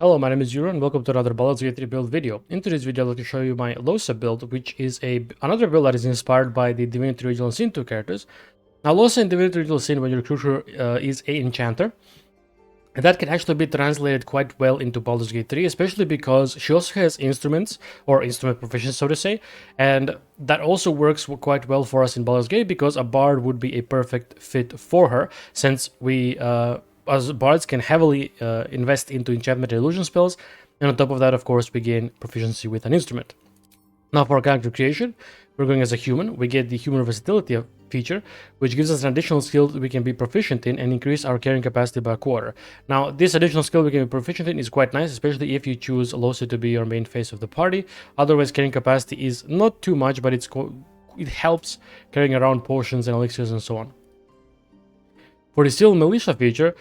Hello, my name is Yuro and welcome to another Baldur's Gate 3 build video. In today's video, I'd like to show you my Lohse build, which is another build that is inspired by the Divinity Original Sin 2 characters. Now, Lohse in Divinity Original Sin, when your recruiter is a enchanter, and that can actually be translated quite well into Baldur's Gate 3, especially because she also has instruments, or instrument proficiency, so to say, and that also works quite well for us in Baldur's Gate because a bard would be a perfect fit for her, since we, as bards, can heavily invest into enchantment and illusion spells, and on top of that, of course, we gain proficiency with an instrument. Now, for our character creation, we're going as a human. We get the human versatility feature, which gives us an additional skill that we can be proficient in and increase our carrying capacity by a quarter. Now, this additional skill we can be proficient in is quite nice, especially if you choose Lohse to be your main face of the party. Otherwise, carrying capacity is not too much, but it helps carrying around potions and elixirs and so on. For the Steel Militia feature,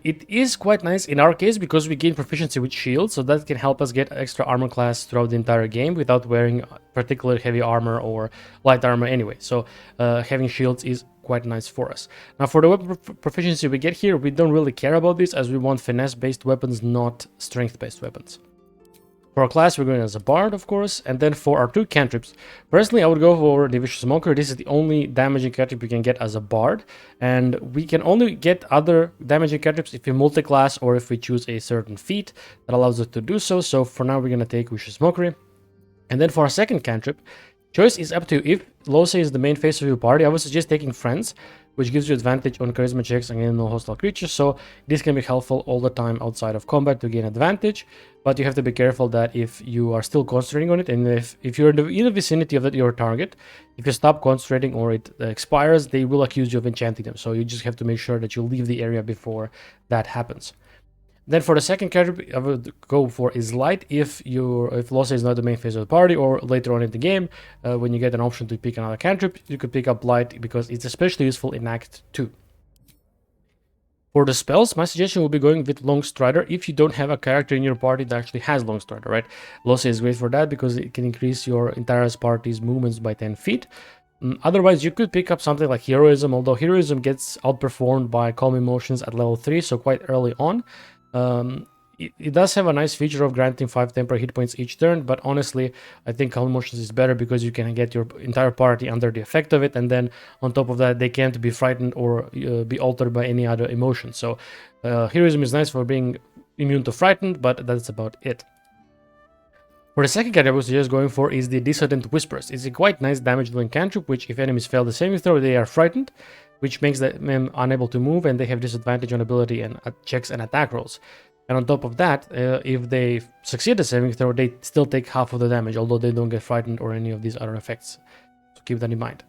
it is quite nice in our case because we gain proficiency with shields, so that can help us get extra armor class throughout the entire game without wearing particular heavy armor or light armor anyway. So having shields is quite nice for us. Now, for the weapon proficiency we get here, we don't really care about this as we want finesse-based weapons, not strength-based weapons. For our class, we're going as a bard, of course, and then for our two cantrips, personally, I would go for the Vicious Smoker. This is the only damaging cantrip you can get as a bard, and we can only get other damaging cantrips if we multi-class or if we choose a certain feat that allows us to do so. So for now, we're going to take Vicious Mockery. And then for our second cantrip, choice is up to you. If Lohse is the main face of your party, I would suggest taking Friends, which gives you advantage on charisma checks against no hostile creatures, so this can be helpful all the time outside of combat to gain advantage, but you have to be careful that if you are still concentrating on it, and if you're in the vicinity of your target, if you stop concentrating or it expires, they will accuse you of enchanting them, so you just have to make sure that you leave the area before that happens. Then for the second character, I would go for is Light if Lohse is not the main phase of the party, or later on in the game, when you get an option to pick another cantrip, you could pick up Light because it's especially useful in Act 2. For the spells, my suggestion will be going with Long Strider if you don't have a character in your party that actually has Long Strider, right? Lohse is great for that because it can increase your entire party's movements by 10 feet. Otherwise, you could pick up something like Heroism, although Heroism gets outperformed by Calm Emotions at level 3, so quite early on. It does have a nice feature of granting 5 temporary hit points each turn, but honestly, I think Calm Emotions is better because you can get your entire party under the effect of it, and then on top of that, they can't be frightened or be altered by any other emotion. So, Heroism is nice for being immune to frightened, but that's about it. For the second category I was just going for is the Dissonant Whispers. It's a quite nice damage dealing cantrip, which if enemies fail the saving throw, they are frightened, which makes them unable to move, and they have disadvantage on ability and checks and attack rolls. And on top of that, if they succeed the saving throw, they still take half of the damage, although they don't get frightened or any of these other effects. So keep that in mind.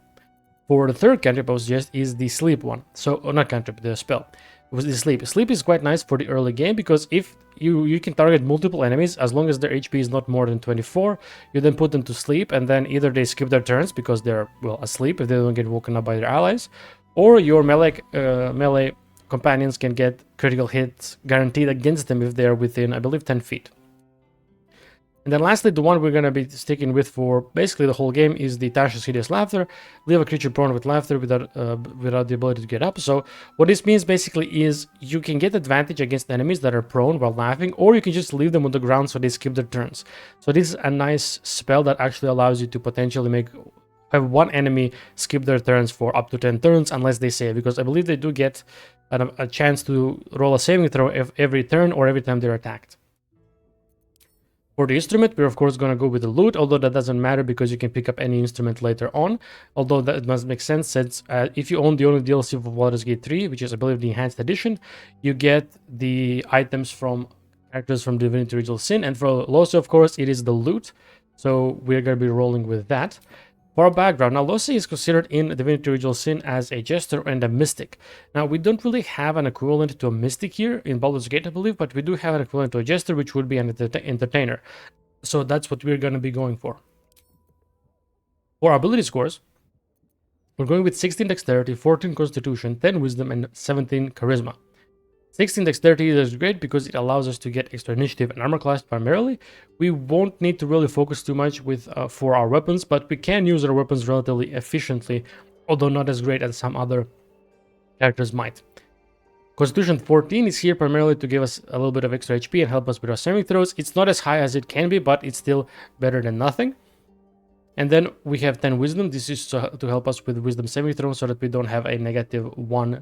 For the third cantrip I would suggest is the Sleep one. So, not cantrip, the spell. It was the Sleep. Sleep is quite nice for the early game because if you can target multiple enemies as long as their HP is not more than 24, you then put them to sleep, and then either they skip their turns because they're, well, asleep if they don't get woken up by their allies, or your melee companions can get critical hits guaranteed against them if they're within, I believe, 10 feet. And then lastly, the one we're going to be sticking with for basically the whole game is the Tasha's Hideous Laughter. Leave a creature prone with laughter without the ability to get up. So what this means basically is you can get advantage against enemies that are prone while laughing, or you can just leave them on the ground so they skip their turns. So this is a nice spell that actually allows you to potentially have one enemy skip their turns for up to 10 turns unless they save, because I believe they do get a chance to roll a saving throw every turn or every time they're attacked. For the instrument, we're of course going to go with the lute, although that doesn't matter because you can pick up any instrument later on, although that must make sense since if you own the only DLC for Baldur's Gate 3, which is I believe the Enhanced Edition, you get the items from characters from Divinity Original Sin, and for Lohse of course it is the lute, so we're going to be rolling with that. For our background, now Lohse is considered in Divinity Original Sin as a jester and a mystic. Now we don't really have an equivalent to a mystic here in Baldur's Gate, I believe, but we do have an equivalent to a jester, which would be an entertainer. So that's what we're going to be going for. For our ability scores, we're going with 16 Dexterity, 14 Constitution, 10 Wisdom, and 17 Charisma. 16 Dexterity is great because it allows us to get extra initiative and armor class primarily. We won't need to really focus too much for our weapons, but we can use our weapons relatively efficiently, although not as great as some other characters might. Constitution 14 is here primarily to give us a little bit of extra HP and help us with our saving throws. It's not as high as it can be, but it's still better than nothing. And then we have 10 Wisdom. This is to help us with Wisdom saving throws so that we don't have a -1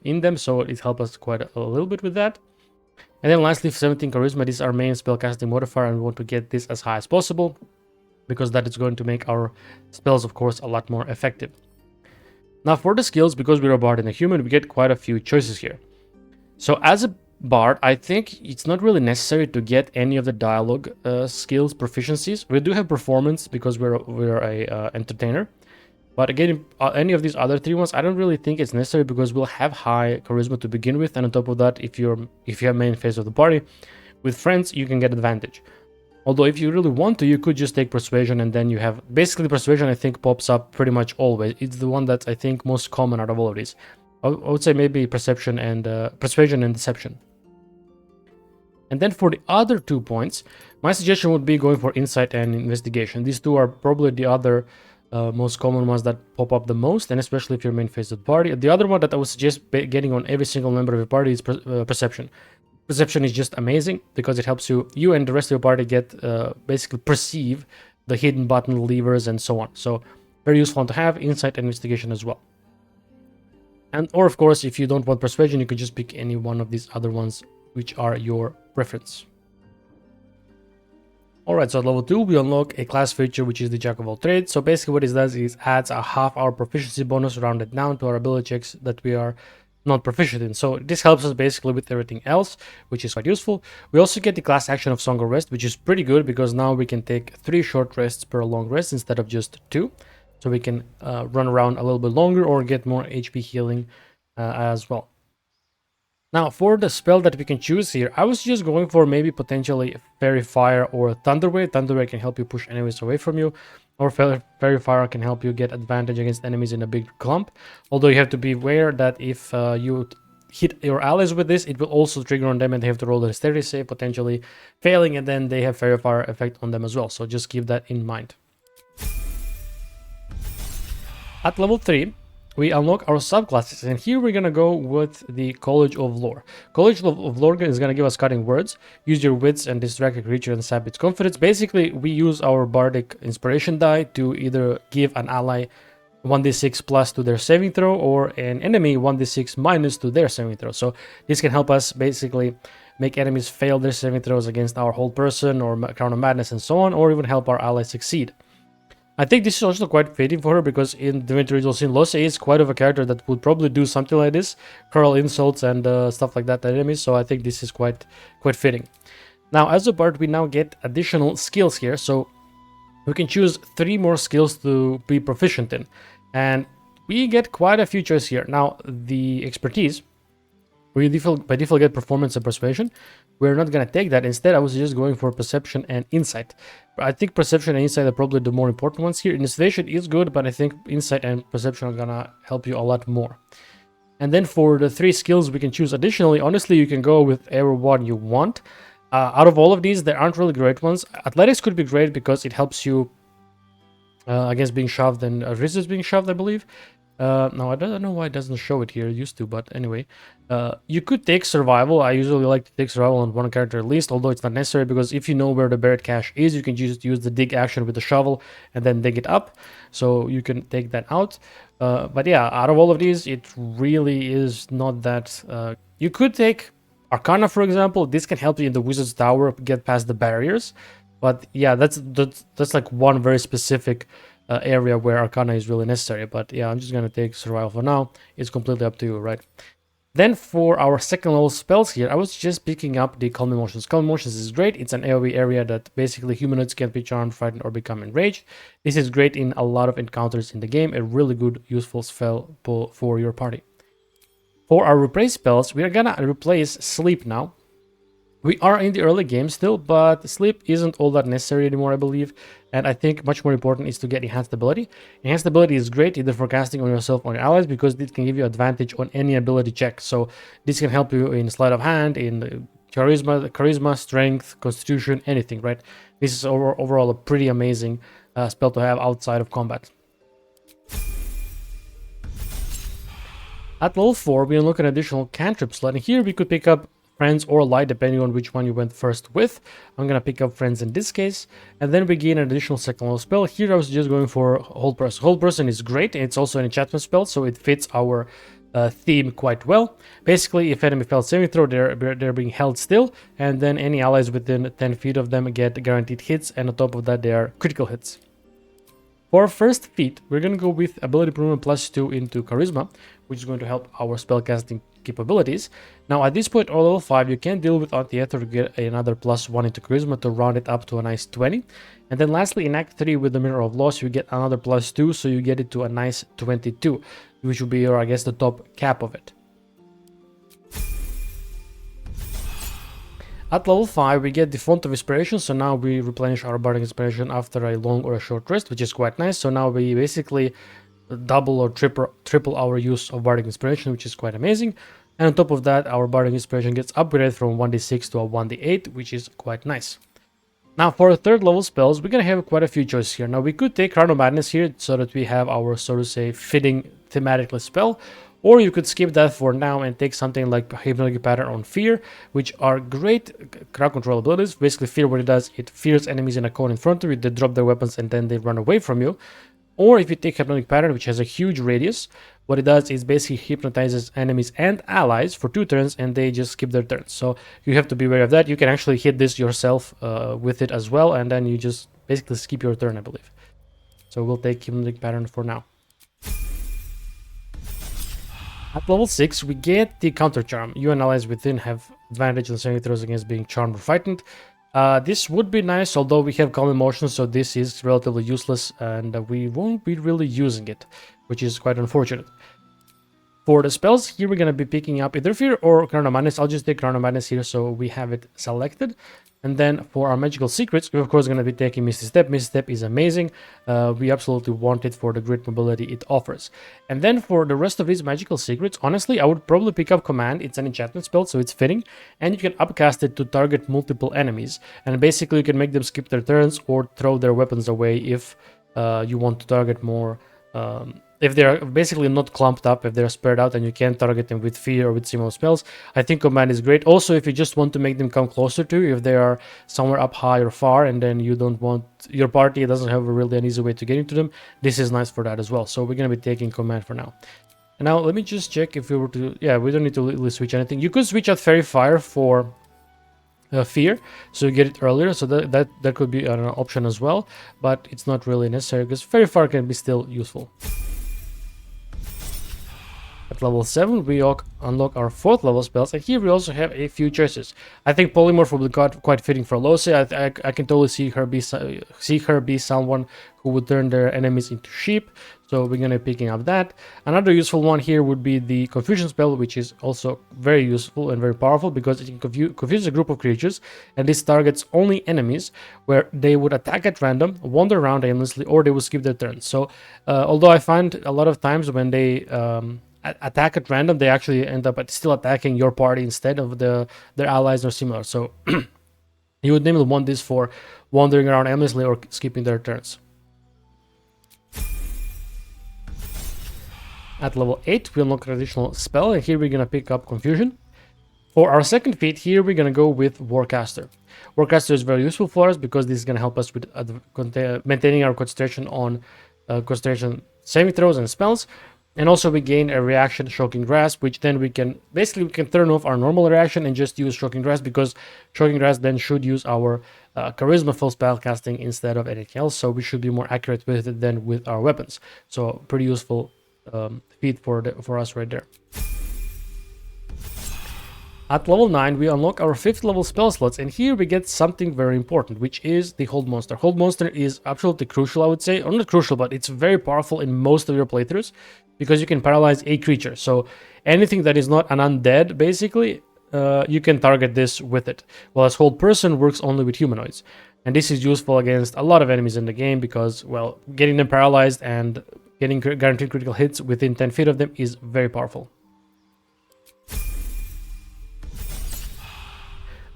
in them. So it helps us quite a little bit with that. And then lastly, 17 Charisma. This is our main spellcasting modifier, and we want to get this as high as possible because that is going to make our spells, of course, a lot more effective. Now for the skills, because we're a bard and a human, we get quite a few choices here. So as a bard, I think it's not really necessary to get any of the dialogue skills proficiencies. We do have performance because we're a entertainer, but again, any of these other 3 ones, I don't really think it's necessary because we'll have high charisma to begin with, and on top of that, if you have main phase of the party with friends, you can get advantage. Although if you really want to, you could just take persuasion, and then you have basically persuasion. I think pops up pretty much always. It's the one that's I think most common out of all of these. I would say maybe perception and persuasion and deception. And then for the other 2 points, my suggestion would be going for insight and investigation. These 2 are probably the other most common ones that pop up the most, and especially if you're main phase of the party. The other one that I would suggest getting on every single member of your party is perception. Perception is just amazing because it helps you and the rest of your party get basically perceive the hidden button, levers, and so on. So very useful to have. Insight and investigation as well. Or of course, if you don't want persuasion, you could just pick any one of these other ones which are your preference. Alright, so at level 2 we unlock a class feature which is the Jack of all trades. So basically what it does is adds a half our proficiency bonus rounded down to our ability checks that we are not proficient in. So this helps us basically with everything else, which is quite useful. We also get the class action of Song of Rest, which is pretty good because now we can take 3 short rests per long rest instead of just 2. So we can run around a little bit longer or get more HP healing as well. Now for the spell that we can choose here, I was just going for maybe potentially Fairy Fire or Thunder Wave. Thunder Wave can help you push enemies away from you, or Fairy Fire can help you get advantage against enemies in a big clump. Although you have to be aware that if you hit your allies with this, it will also trigger on them and they have to roll the dexterity save, potentially failing, and then they have Fairy Fire effect on them as well. So just keep that in mind. At level 3, we unlock our subclasses, and here we're gonna go with the College of Lore. College of Lore is gonna give us cutting words. Use your wits and distract a creature and sap its confidence. Basically, we use our bardic inspiration die to either give an ally 1d6 plus to their saving throw, or an enemy 1d6 minus to their saving throw. So this can help us basically make enemies fail their saving throws against our whole person or Crown of Madness and so on, or even help our allies succeed. I think this is also quite fitting for her because in Divinity Original Sin, Lohse is quite of a character that would probably do something like this, hurl insults and stuff like that at enemies. So I think this is quite fitting. Now, as a bard, we now get additional skills here, so we can choose 3 more skills to be proficient in, and we get quite a few choices here. Now, the expertise, we by default get performance and persuasion. We're not gonna take that. Instead, I was just going for perception and insight. I think perception and insight are probably the more important ones here. Investigation is good, but I think insight and perception are gonna help you a lot more. And then for the 3 skills we can choose additionally, honestly, you can go with every one you want. Out of all of these, there aren't really great ones. Athletics could be great because it helps you against being shoved and resist being shoved, I believe. Now, I don't know why it doesn't show it here. It used to, but anyway. You could take survival. I usually like to take survival on one character at least, although it's not necessary because if you know where the buried cache is, you can just use the dig action with the shovel and then dig it up. So you can take that out. But yeah, out of all of these, it really is not that... you could take Arcana, for example. This can help you in the Wizard's Tower get past the barriers. But yeah, that's like one very specific area where Arcana is really necessary. But yeah, I'm just going to take survival for now. It's completely up to you, right? Then for our second level spells here, I was just picking up the Calm Emotions. Calm Emotions is great. It's an AoE area that basically humanoids can be charmed, frightened, or become enraged. This is great in a lot of encounters in the game. A really good, useful spell for your party. For our replace spells, we are gonna replace Sleep now. We are in the early game still, but sleep isn't all that necessary anymore, I believe. And I think much more important is to get enhanced ability. Enhanced ability is great either for casting on yourself or your allies because it can give you advantage on any ability check. So this can help you in sleight of hand, in charisma, strength, constitution, anything, right? This is overall a pretty amazing spell to have outside of combat. At level 4, we unlock an additional cantrip slot, and here we could pick up Friends or Light, depending on which one you went first with. I'm gonna pick up Friends in this case, and then we gain an additional second level spell. Here I was just going for Hold Person. Hold Person is great, and it's also an enchantment spell, so it fits our theme quite well. Basically, if enemy fails saving throw, they're being held still, and then any allies within 10 feet of them get guaranteed hits, and on top of that, they are critical hits. For our first feat, we're going to go with ability improvement +2 into charisma, which is going to help our spellcasting capabilities. Now at this point, on level 5, you can deal with Anti-Ether to get another +1 into charisma to round it up to a nice 20. And then lastly, in Act 3 with the Mirror of Loss, you get another +2, so you get it to a nice 22, which will be your, I guess, the top cap of it. At level 5, we get the Font of Inspiration, so now we replenish our Bardic Inspiration after a long or a short rest, which is quite nice. So now we basically double or triple our use of Bardic Inspiration, which is quite amazing. And on top of that, our Bardic Inspiration gets upgraded from 1d6 to a 1d8, which is quite nice. Now for the third level spells, we're going to have quite a few choices here. Now we could take Crown of Madness here so that we have our, so to say, fitting thematically spell. Or you could skip that for now and take something like Hypnotic Pattern on Fear, which are great crowd control abilities. Basically, Fear, what it does, it fears enemies in a cone in front of you, they drop their weapons and then they run away from you. Or if you take Hypnotic Pattern, which has a huge radius, what it does is basically hypnotizes enemies and allies for 2 turns and they just skip their turns. So you have to be aware of that. You can actually hit this yourself with it as well, and then you just basically skip your turn, I believe. So we'll take Hypnotic Pattern for now. At level 6, we get the Counter Charm. You and allies within have advantage on saving throws against being charmed or frightened. This would be nice, although we have Calm Emotions, so this is relatively useless, and we won't be really using it, which is quite unfortunate. For the spells, here we're going to be picking up either Fear or Crown of Madness. I'll just take Crown of Madness here, so we have it selected. And then for our magical secrets, we're of course going to be taking Misty Step. Misty Step is amazing. We absolutely want it for the great mobility it offers. And then for the rest of these magical secrets, honestly, I would probably pick up Command. It's an enchantment spell, so it's fitting. And you can upcast it to target multiple enemies. And basically, you can make them skip their turns or throw their weapons away if you want to target more. If they're basically not clumped up, if they're spread out and you can't target them with Fear or with similar spells, I think Command is great. Also, if you just want to make them come closer to you, if they are somewhere up high or far and then you don't want, your party doesn't have really an easy way to get into them, this is nice for that as well. So we're going to be taking Command for now. And now let me just check if we were to, yeah, we don't need to really switch anything. You could switch out Fairy Fire for Fear, so you get it earlier, so that could be an option as well, but it's not really necessary because Fairy Fire can be still useful. At level 7, we unlock our 4th level spells, and here we also have a few choices. I think Polymorph will be quite fitting for Lohse. I can totally see her be someone who would turn their enemies into sheep, so we're going to be picking up that. Another useful one here would be the Confusion spell, which is also very useful and very powerful because it can confuse a group of creatures, and this targets only enemies where they would attack at random, wander around aimlessly, or they would skip their turn. So although I find a lot of times when they attack at random, they actually end up still attacking your party instead of their allies or similar. So you would namely want this for wandering around aimlessly or skipping their turns. At level 8, we unlock an additional spell, and here we're going to pick up Confusion. For our second feat, here we're going to go with Warcaster. Warcaster is very useful for us because this is going to help us with maintaining our concentration on concentration saving throws and spells. And also we gain a reaction Shocking Grasp, which then we can turn off our normal reaction and just use Shocking Grasp, because Shocking Grasp then should use our charisma full spellcasting instead of anything else, so we should be more accurate with it than with our weapons. So pretty useful feat for us right there. At level 9, we unlock our 5th level spell slots, and here we get something very important, which is the Hold Monster. Hold Monster is absolutely crucial, I would say. Or not crucial, but it's very powerful in most of your playthroughs, because you can paralyze a creature. So anything that is not an undead, basically, you can target this with it. Whereas Hold Person works only with humanoids. And this is useful against a lot of enemies in the game, because, well, getting them paralyzed and getting guaranteed critical hits within 10 feet of them is very powerful.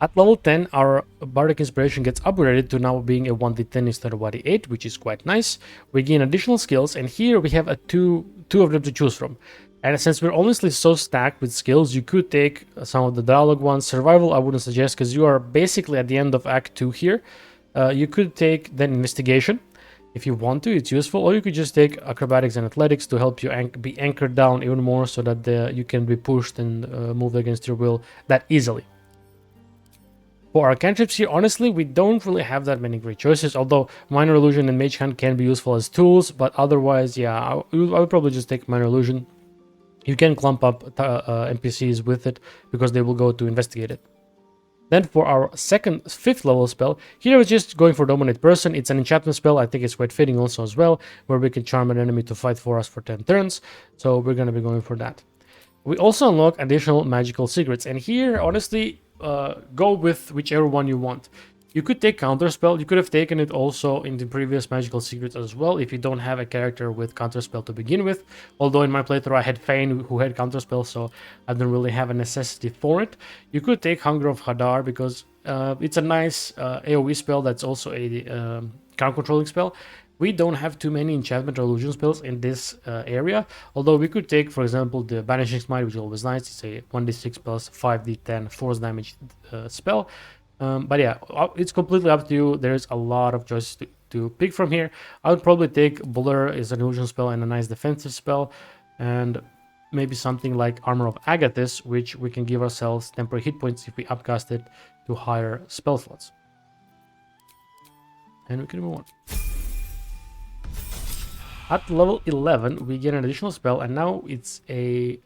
At level 10, our Bardic Inspiration gets upgraded to now being a 1d10 instead of 1d8, which is quite nice. We gain additional skills, and here we have two of them to choose from. And since we're honestly so stacked with skills, you could take some of the dialogue ones. Survival, I wouldn't suggest because you are basically at the end of Act 2 here. You could take then Investigation if you want to, it's useful. Or you could just take Acrobatics and Athletics to help you be anchored down even more so that you can be pushed and moved against your will that easily. For our cantrips here, honestly, we don't really have that many great choices, although Minor Illusion and Mage Hand can be useful as tools, but otherwise, yeah, I would probably just take Minor Illusion. You can clump up NPCs with it because they will go to investigate it. Then for our fifth level spell, here we're just going for Dominate Person. It's an enchantment spell. I think it's quite fitting also as well, where we can charm an enemy to fight for us for 10 turns. So we're going to be going for that. We also unlock additional magical secrets. And here, honestly, go with whichever one you want. You could take Counterspell. You could have taken it also in the previous magical secrets as well if you don't have a character with Counterspell to begin with. Although in my playthrough I had Fane who had Counterspell, so I don't really have a necessity for it. You could take Hunger of Hadar because it's a nice AoE spell that's also a count controlling spell. We don't have too many enchantment or illusion spells in this area, although we could take, for example, the Banishing Smite, which is always nice. It's a 1d6 plus 5d10 force damage spell. But yeah, it's completely up to you. There's a lot of choices to pick from here. I would probably take Baldur as an illusion spell and a nice defensive spell, and maybe something like Armor of Agathis, which we can give ourselves temporary hit points if we upcast it to higher spell slots. And we can move on. At level 11, we get an additional spell, and now it's a...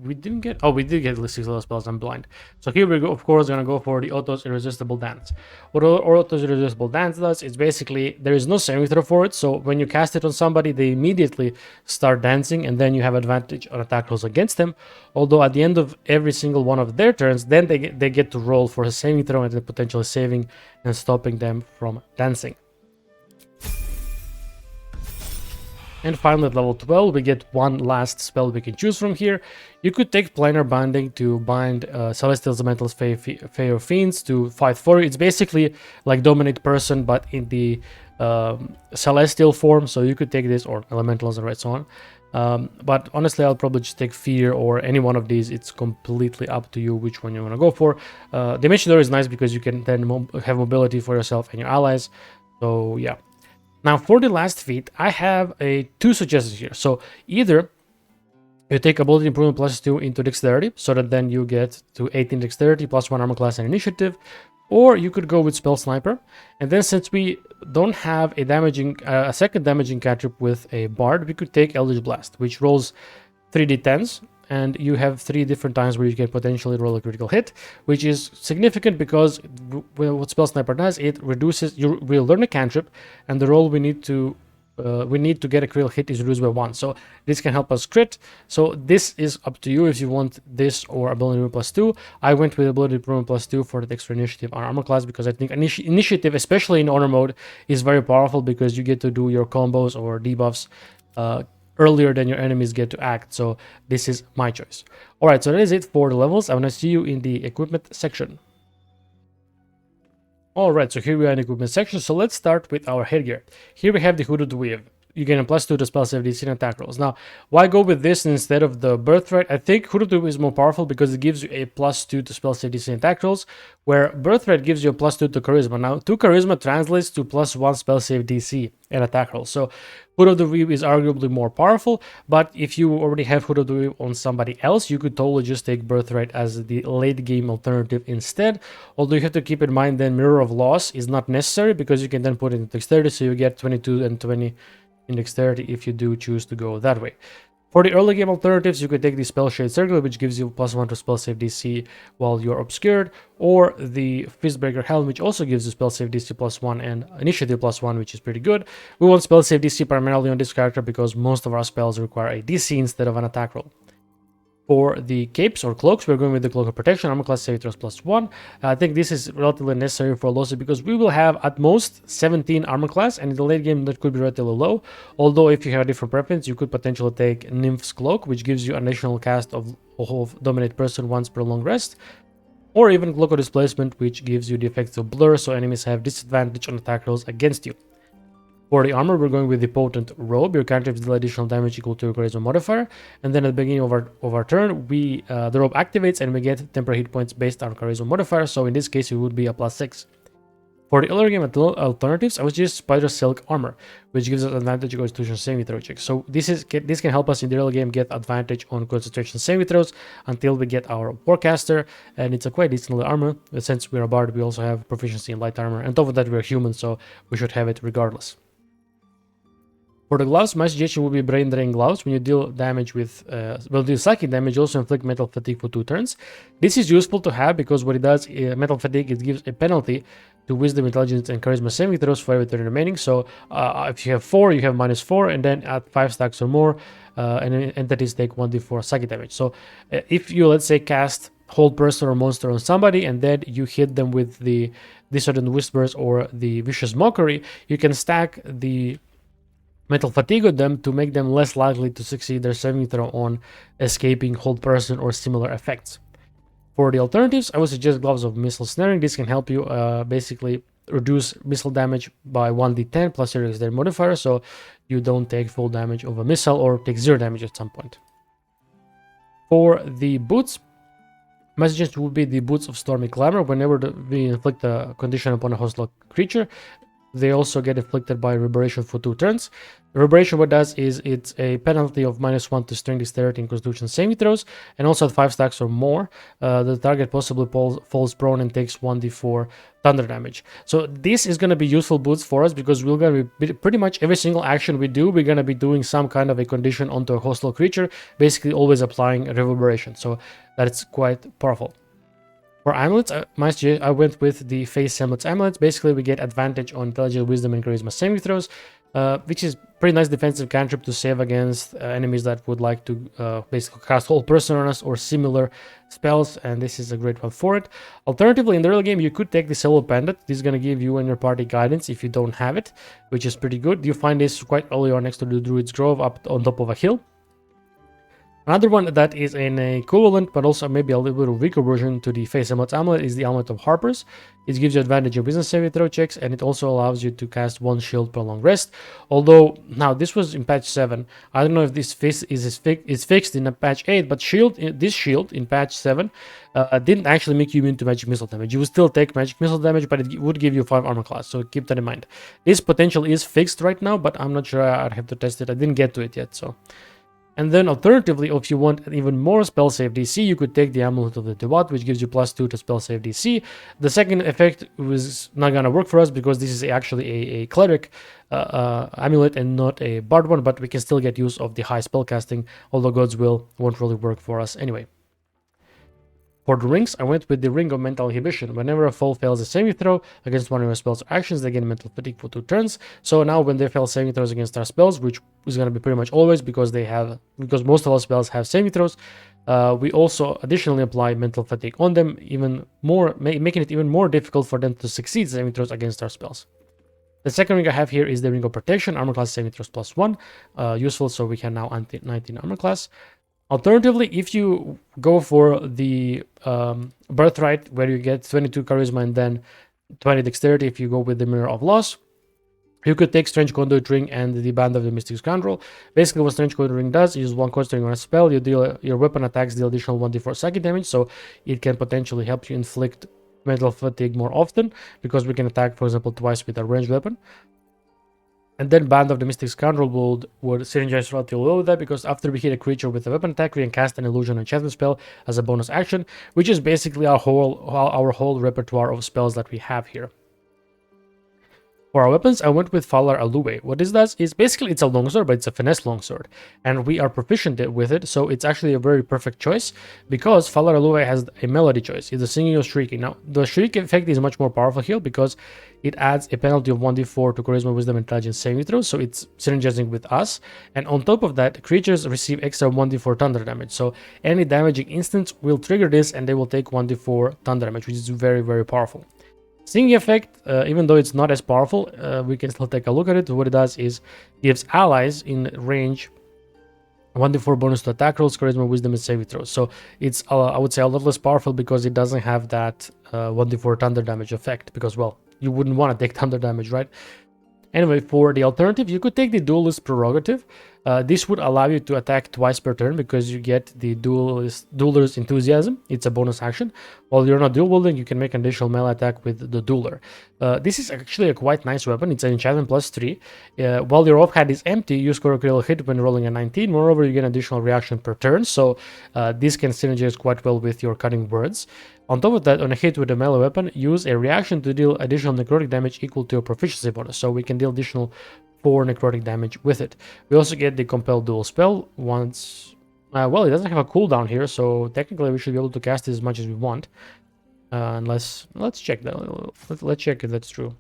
We did get at least 6 level spells. I'm blind. So here we go. Of course, gonna go for the Otto's Irresistible Dance. What Otto's Irresistible Dance does is basically there is no saving throw for it. So when you cast it on somebody, they immediately start dancing, and then you have advantage on attack rolls against them. Although at the end of every single one of their turns, then they get to roll for a saving throw and then potentially saving and stopping them from dancing. And finally at level 12 we get one last spell we can choose from here. You could take Planar Binding to bind Celestials, Elementals, Fae or Fiends to fight for you. It's basically like Dominate Person but in the Celestial form, so you could take this or Elementals and so on. But honestly I'll probably just take Fear or any one of these. It's completely up to you which one you want to go for. Dimension Door is nice because you can then have mobility for yourself and your allies, so yeah. Now for the last feat, I have two suggestions here. So either you take Ability Improvement plus 2 into Dexterity, so that then you get to 18 Dexterity plus 1 Armor Class and Initiative, or you could go with Spell Sniper. And then since we don't have a second damaging cantrip with a Bard, we could take Eldritch Blast, which rolls 3d10s, and you have 3 different times where you can potentially roll a critical hit, which is significant because what Spell Sniper does, it reduces, you will learn a cantrip, and the roll we need to get a critical hit is reduced by 1. So this can help us crit. So this is up to you if you want this or Ability Improvement plus 2. I went with Ability Improvement plus 2 for the extra initiative on Armor Class because I think initiative, especially in Honor mode, is very powerful because you get to do your combos or debuffs earlier than your enemies get to act. So this is my choice. Alright, so that is it for the levels. I want to see you in the equipment section. Alright, so here we are in the equipment section. So let's start with our headgear. Here we have the Hooded Weave. You get a plus 2 to spell save DC and attack rolls. Now, why go with this instead of the Birthright? I think Hooded Weave is more powerful because it gives you a plus 2 to spell save DC and attack rolls, where Birthright gives you a plus 2 to Charisma. Now, 2 Charisma translates to plus 1 spell save DC and attack rolls. So Hood of the Weave is arguably more powerful, but if you already have Hood of the Weave on somebody else, you could totally just take Birthright as the late game alternative instead. Although you have to keep in mind then Mirror of Loss is not necessary because you can then put it in Dexterity, so you get 22 and 20 in Dexterity if you do choose to go that way. For the early game alternatives, you could take the Spell Shade Circle, which gives you plus 1 to spell save DC while you're obscured, or the Fistbreaker Helm, which also gives you spell save DC plus 1 and initiative plus 1, which is pretty good. We want spell save DC primarily on this character because most of our spells require a DC instead of an attack roll. For the capes or cloaks, we're going with the Cloak of Protection, Armor Class Save Throws plus 1. I think this is relatively necessary for Lohse because we will have at most 17 Armor Class, and in the late game that could be relatively low. Although if you have a different preference, you could potentially take Nymph's Cloak, which gives you an additional cast of Dominate Person once per long rest. Or even Cloak of Displacement, which gives you the effects of Blur, so enemies have disadvantage on attack rolls against you. For the armor, we're going with the potent robe. Your cantrips deal additional damage equal to your charisma modifier, and then at the beginning of our turn, the robe activates and we get temporary hit points based on charisma modifier. So in this case, it would be a +6. For the earlier game alternatives, I would use Spider Silk Armor, which gives us advantage on Constitution saving throw checks. So this can help us in the early game get advantage on Concentration saving throws until we get our Warcaster, and it's a quite decent armor. Since we're a bard, we also have proficiency in light armor, and on top of that, we're human, so we should have it regardless. For the gloves, my suggestion would be Brain Drain Gloves. When you deal damage with, deal psychic damage, also inflict Mental Fatigue for 2 turns. This is useful to have because what it does, Mental Fatigue, it gives a penalty to Wisdom, Intelligence, and Charisma saving throws for every turn remaining. So if you have 4, you have -4, and then at 5 stacks or more, and entities take 1d4 psychic damage. So if you, let's say, cast Hold Person or Monster on somebody, and then you hit them with the Discordant Whispers or the Vicious Mockery, you can stack the Mental Fatigue on them to make them less likely to succeed their saving throw on escaping, Hold Person, or similar effects. For the alternatives, I would suggest Gloves of Missile Snaring. This can help you basically reduce missile damage by 1d10 plus your Dexterity modifier, so you don't take full damage of a missile or take 0 damage at some point. For the boots, my suggestion would be the Boots of Stormy Clamor. Whenever we inflict a condition upon a hostile creature, they also get inflicted by Reverberation for 2 turns. Reverberation, what it does is it's a penalty of -1 to Strength, Dexterity, and Constitution saving throws, and also at 5 stacks or more, the target possibly falls prone and takes 1d4 thunder damage. So this is going to be useful boots for us because we're going to be pretty much every single action we do, we're going to be doing some kind of a condition onto a hostile creature, basically always applying Reverberation. So that's quite powerful. For amulets, I went with the Face Semblance amulets. Basically, we get advantage on Intelligence, Wisdom, and Charisma saving throws, which is pretty nice defensive cantrip to save against enemies that would like to basically cast Hold Person on us or similar spells, and this is a great one for it. Alternatively, in the early game, you could take the Silver Pendant. This is going to give you and your party guidance if you don't have it, which is pretty good. You find this quite early on next to the Druid's Grove up on top of a hill. Another one that is an equivalent, but also maybe a little bit of weaker version to the Face Amulet amulet is the Amulet of Harpers. It gives you advantage in Wisdom saving throw checks, and it also allows you to cast 1 shield per long rest. Although, now this was in patch 7. I don't know if this is fixed in a patch 8, but this shield in patch 7 didn't actually make you immune to magic missile damage. You would still take magic missile damage, but it would give you 5 armor class, so keep that in mind. This potential is fixed right now, but I'm not sure. I'd have to test it. I didn't get to it yet, so... And then alternatively, if you want even more spell save DC, you could take the Amulet of the Devout, which gives you +2 to spell save DC. The second effect was not going to work for us because this is actually a cleric amulet and not a bard one, but we can still get use of the high spell casting, although God's Will won't really work for us anyway. For the rings, I went with the Ring of Mental Inhibition. Whenever a foe fails a saving throw against one of our spells or actions, they gain Mental Fatigue for 2 turns. So now when they fail saving throws against our spells, which is going to be pretty much always because most of our spells have saving throws, we also additionally apply Mental Fatigue on them, even more, making it even more difficult for them to succeed saving throws against our spells. The second ring I have here is the Ring of Protection, armor class saving throws +1, useful so we can now 19 armor class. Alternatively, if you go for the Birthright, where you get 22 Charisma and then 20 Dexterity, if you go with the Mirror of Loss, you could take Strange Conduit Ring and the Band of the Mystic Scoundrel. Basically, what Strange Conduit Ring does is 1 cost ring on a spell, your weapon attacks deal additional 1d4 psychic damage, so it can potentially help you inflict Mental Fatigue more often, because we can attack, for example, twice with a ranged weapon. And then Band of the Mystic Scoundrel would synergize relatively well with that, because after we hit a creature with a weapon attack, we can cast an illusion enchantment spell as a bonus action, which is basically our whole repertoire of spells that we have here. For our weapons, I went with Falar Alue. What this does is basically it's a longsword, but it's a finesse longsword, and we are proficient with it, so it's actually a very perfect choice because Falar Alue has a melody choice. It's a singing or shrieking. Now, the shriek effect is much more powerful here because it adds a penalty of 1d4 to Charisma, Wisdom, Intelligence saving throws, so it's synergizing with us. And on top of that, creatures receive extra 1d4 thunder damage. So any damaging instance will trigger this, and they will take 1d4 thunder damage, which is very, very powerful. Singing effect, even though it's not as powerful, we can still take a look at it. What it does is gives allies in range 1d4 bonus to attack rolls, Charisma, Wisdom, and saving throws. So it's, I would say, a lot less powerful because it doesn't have that 1d4 thunder damage effect. Because, well, you wouldn't want to take thunder damage, right? Anyway, for the alternative, you could take the duelist prerogative. This would allow you to attack twice per turn because you get the dueler's enthusiasm. It's a bonus action. While you're not dual wielding, you can make an additional melee attack with the dueler. This is actually a quite nice weapon. It's an enchantment +3. While your offhand is empty, you score a critical hit when rolling a 19. Moreover, you get an additional reaction per turn, so this can synergize quite well with your cutting words. On top of that, on a hit with a melee weapon, use a reaction to deal additional necrotic damage equal to your proficiency bonus, so we can deal additional 4 necrotic damage with it. We also get the compelled dual spell once. Well, it doesn't have a cooldown here, so technically we should be able to cast it as much as we want. Unless, let's check that. Let's check if that's true.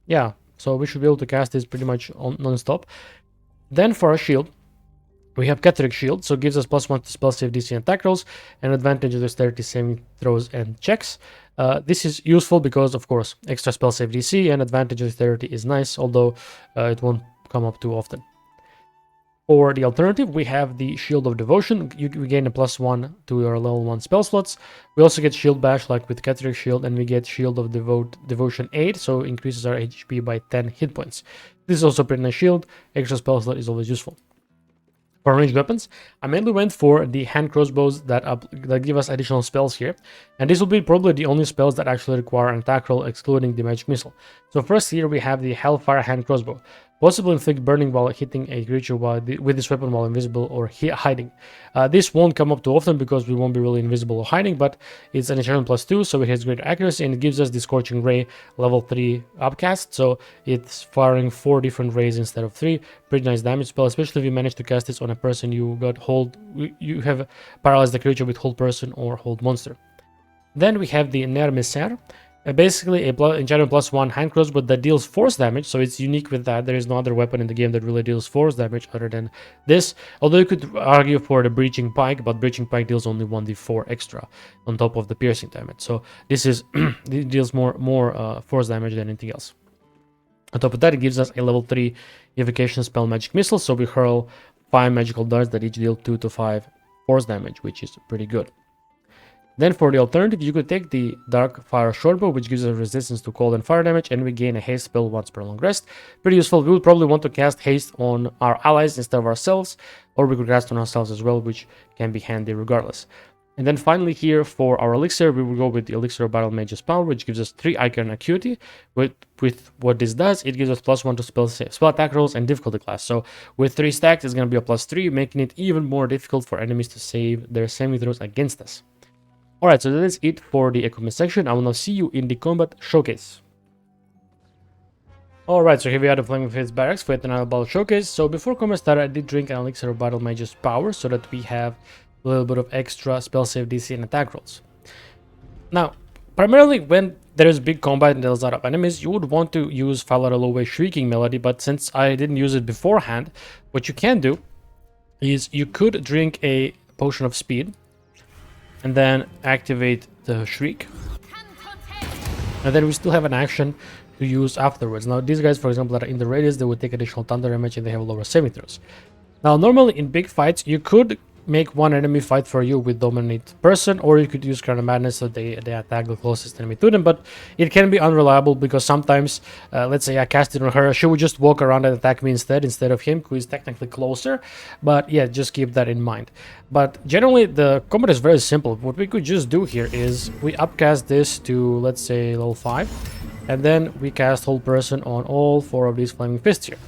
Yeah, so we should be able to cast this pretty much non-stop. Then for our shield, we have Catholic Shield, so it gives us +1 to spell save DC and attack rolls, and advantage of dexterity saving throws and checks. This is useful because, of course, extra spell save DC and advantage of dexterity is nice, although it won't come up too often. For the alternative, we have the Shield of Devotion. We gain a +1 to your level 1 spell slots. We also get Shield Bash like with Catholic Shield, and we get Shield of Devotion 8, so increases our HP by 10 hit points. This is also a pretty nice shield. Extra spell slot is always useful. For ranged weapons, I mainly went for the hand crossbows that give us additional spells here, and this will be probably the only spells that actually require an attack roll, excluding the magic missile. So first here we have the Hellfire hand crossbow. Possibly inflict burning while hitting a creature with this weapon while invisible or hiding. This won't come up too often because we won't be really invisible or hiding, but it's an enchantment +2, so it has greater accuracy, and it gives us the Scorching Ray level 3 upcast, so it's firing 4 different rays instead of 3. Pretty nice damage spell, especially if you manage to cast this on a person you have paralyzed the creature with hold person or hold monster. Then we have the Nermisser. Basically a enchantment +1 hand crossbow that deals force damage, so it's unique with that. There is no other weapon in the game that really deals force damage other than this. Although you could argue for the Breaching Pike, but Breaching Pike deals only 1d4 extra on top of the piercing damage. So this is it deals more force damage than anything else. On top of that, it gives us a level 3 evocation spell Magic Missile, so we hurl 5 magical darts that each deal 2 to 5 force damage, which is pretty good. Then for the alternative, you could take the Dark Fire Shortbow, which gives us resistance to cold and fire damage, and we gain a haste spell once per long rest. Pretty useful. We would probably want to cast haste on our allies instead of ourselves, or we could cast on ourselves as well, which can be handy regardless. And then finally here for our elixir, we will go with the Elixir of Battle Mage's Power, which gives us 3 Icon Acuity. With what this does, it gives us +1 to spell attack rolls and difficulty class. So with 3 stacks, it's going to be a +3, making it even more difficult for enemies to save their saving throws against us. Alright, so that is it for the equipment section. I will now see you in the combat showcase. Alright, so here we are, the Flaming Fates Barracks for yet another battle showcase. So before combat started, I did drink an Elixir of Battle Mage's Power so that we have a little bit of extra spell save DC and attack rolls. Now, primarily when there is big combat and there's a lot of enemies, you would want to use Falaralowe Shrieking Melody, but since I didn't use it beforehand, what you can do is you could drink a Potion of Speed, and then activate the Shriek, and then we still have an action to use afterwards. Now these guys, for example, that are in the radius, they would take additional thunder damage and they have lower saving throws. Now normally in big fights you could make one enemy fight for you with Dominate Person, or you could use Crown of Madness so they attack the closest enemy to them, but it can be unreliable because sometimes, let's say I cast it on her, she would just walk around and attack me instead of him, who is technically closer, but yeah, just keep that in mind. But generally the combat is very simple. What we could just do here is we upcast this to, let's say, level 5, and then we cast Hold Person on all 4 of these Flaming Fists here.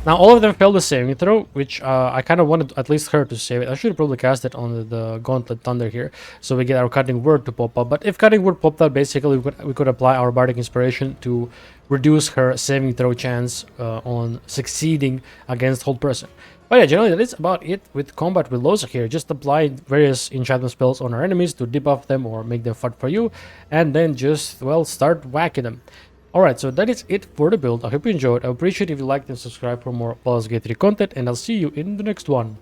Now all of them failed the saving throw, which I kind of wanted at least her to save it. I should probably cast it on the Gauntlet Thunder here, so we get our Cutting Word to pop up. But if Cutting Word popped up, basically we could apply our Bardic Inspiration to reduce her saving throw chance on succeeding against Hold Person. But yeah, generally that is about it with combat with Lohse here. Just apply various enchantment spells on our enemies to debuff them or make them fight for you, and then just, well, start whacking them. Alright, so that is it for the build. I hope you enjoyed. I appreciate if you liked and subscribe for more Baldur's Gate 3 content, and I'll see you in the next one.